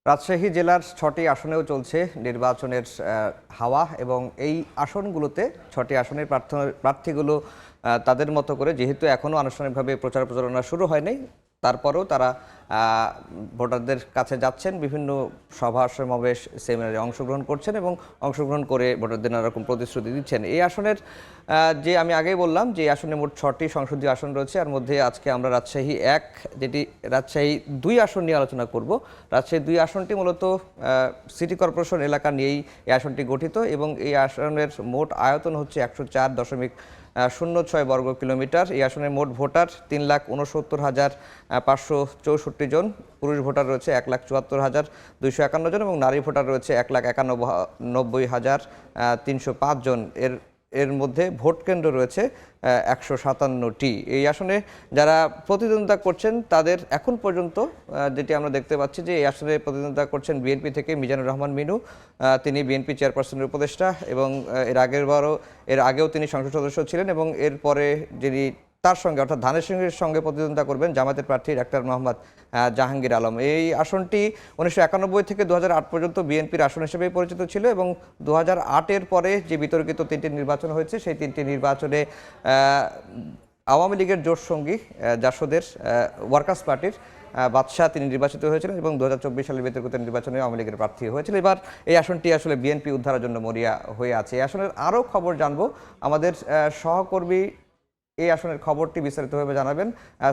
রাজশাহী জেলার ৬টি আসনেও চলছে নির্বাচনের হাওয়া এবং এই আসনগুলোতে ৬টি আসনের প্রার্থীগুলো তাদের মতো করে, যেহেতু এখনও আনুষ্ঠানিকভাবে প্রচার প্রচারণা শুরু হয়নি, তারপরেও তারা ভোটারদের কাছে যাচ্ছেন, বিভিন্ন সভা সমাবেশ সেমিনারে অংশগ্রহণ করছেন এবং অংশগ্রহণ করে ভোটারদের নানা রকম প্রতিশ্রুতি দিচ্ছেন। এই আসনের যে আমি আগেই বললাম যে আসনে মোট ৬টি সংসদীয় আসন রয়েছে, এর মধ্যে আজকে আমরা রাজশাহী ১, যেটি রাজশাহী ২ আসন নিয়ে আলোচনা করব। রাজশাহী ২ আসনটি মূলত সিটি কর্পোরেশন এলাকা নিয়েই এই আসনটি গঠিত এবং এই আসনের মোট আয়তন হচ্ছে ১০৪.০৬ বর্গ কিলোমিটার। এই আসনের মোট ভোটার ৩,৬৯,৫৬৪ জন। পুরুষ ভোটার রয়েছে ১,৭৪,২৫১ জন এবং নারী ভোটার রয়েছে ১,৯১,৩০৫ জন। এর মধ্যে ভোট কেন্দ্র রয়েছে ১৫৭টি। এই আসনে যারা প্রতিদ্বন্দ্বিতা করছেন তাদের এখন পর্যন্ত যেটি আমরা দেখতে পাচ্ছি যে এই আসনে প্রতিদ্বন্দ্বিতা করছেন বিএনপি থেকে মিজানুর রহমান মিনু। তিনি বিএনপি চেয়ারপারসনের উপদেষ্টা এবং এর আগেও তিনি সংসদ সদস্য ছিলেন এবং এরপরে যিনি তার সঙ্গে অর্থাৎ ধানের সিংহের সঙ্গে প্রতিদ্বন্দ্বিতা করবেন জামায়াতের প্রার্থী ডাক্তার মোহাম্মদ জাহাঙ্গীর আলম। এই আসনটি ১৯৯১ থেকে ২০০৮ পর্যন্ত বিএনপির আসন হিসেবেই পরিচিত ছিল এবং ২০০৮-এর পরে যে বিতর্কিত ৩টি নির্বাচন হয়েছে সেই ৩টি নির্বাচনে আওয়ামী লীগের জোট সঙ্গী জাসদের ওয়ার্কার্স পার্টির বাদশাহ তিনি নির্বাচিত হয়েছিলেন এবং ২০২৪ সালের বিতর্কিত নির্বাচনে আওয়ামী লীগের প্রার্থী হয়েছিল। এবার এই আসনটি আসলে বিএনপি উদ্ধারের জন্য মরিয়া হয়ে আছে। এই আসনের আরও খবর জানবো, আমাদের সহকর্মী এই আসনের খবরটি বিস্তারিতভাবে জানাবেন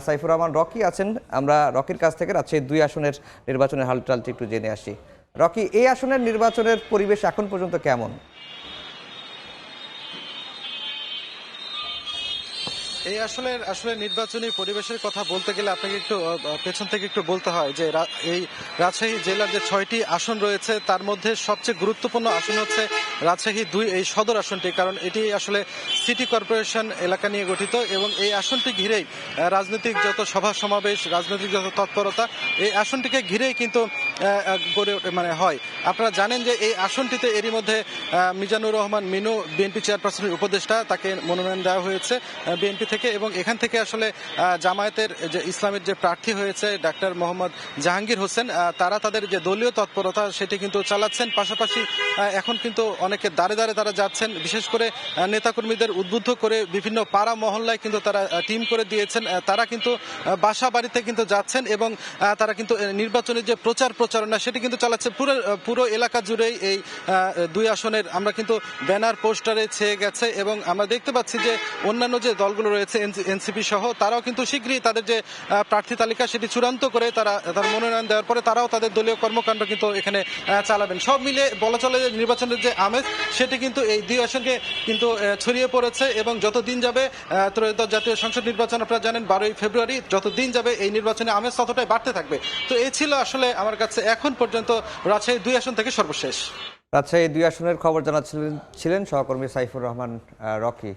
সাইফুর রহমান রকি আছেন। আমরা রকির কাছ থেকে রাজশাহী ২ আসনের নির্বাচনের হালচালটি একটু জেনে আসি। রকি, এই আসনের নির্বাচনের পরিবেশ এখন পর্যন্ত কেমন? এই আসলে নির্বাচনী পরিবেশের কথা বলতে গেলে আপনাকে একটু পেছন থেকে একটু বলতে হয় যে এই রাজশাহী জেলার যে ৬টি আসন রয়েছে তার মধ্যে সবচেয়ে গুরুত্বপূর্ণ আসন হচ্ছে রাজশাহী ২ এই সদর আসনটি, কারণ এটি আসলে সিটি কর্পোরেশন এলাকা নিয়ে গঠিত এবং এই আসনটি ঘিরেই রাজনৈতিক যত সভা সমাবেশ, রাজনৈতিক যত তৎপরতা এই আসনটিকে ঘিরেই কিন্তু গড়ে হয়। আপনারা জানেন যে এই আসনটিতে এরই মধ্যে মিজানুর রহমান মিনু বিএনপি চেয়ারপারসনের উপদেষ্টা, তাকে মনোনয়ন দেওয়া হয়েছে বিএনপি থেকে এবং এখান থেকে আসলে জামায়াতের যে ইসলামের যে প্রার্থী হয়েছে ডাক্তার মোহাম্মদ জাহাঙ্গীর হোসেন, তারা তাদের যে দলীয় তৎপরতা সেটি কিন্তু চালাচ্ছেন। পাশাপাশি এখন কিন্তু অনেকে দাঁড়ে দাঁড়ে তারা যাচ্ছেন, বিশেষ করে নেতাকর্মীদের উদ্বুদ্ধ করে বিভিন্ন পাড়া মহল্লায় কিন্তু তারা টিম করে দিয়েছেন। তারা কিন্তু বাসা বাড়িতে কিন্তু যাচ্ছেন এবং তারা কিন্তু নির্বাচনের যে প্রচারণা সেটি কিন্তু চালাচ্ছে পুরো এলাকা জুড়েই। এই ২ আসনের আমরা কিন্তু ব্যানার পোস্টারে ছেয়ে গেছে এবং আমরা দেখতে পাচ্ছি যে অন্যান্য যে দলগুলো রয়েছে এনসিপি সহ তারাও কিন্তু শীঘ্রই তাদের যে প্রার্থী তালিকা সেটি চূড়ান্ত করে তার মনোনয়ন দেওয়ার পরে তারাও তাদের দলীয় কর্মকাণ্ড কিন্তু এখানে চালাবেন। সব মিলে বলা চলে যে নির্বাচনের যে আমেজ সেটি কিন্তু এই ২ আসনকে কিন্তু ছড়িয়ে পড়েছে এবং যত দিন যাবে ত্রয়োদশ জাতীয় সংসদ নির্বাচন আপনারা জানেন ১২ই ফেব্রুয়ারি, যত দিন যাবে এই নির্বাচনে আমেজ ততটাই বাড়তে থাকবে। তো এই ছিল আসলে আমার কাছে এখন পর্যন্ত রাজশাহী ২ আসন থেকে সর্বশেষ। রাজশাহী ২ আসনের খবর জানাচ্ছিলেন সহকর্মী সাইফুর রহমান রকি।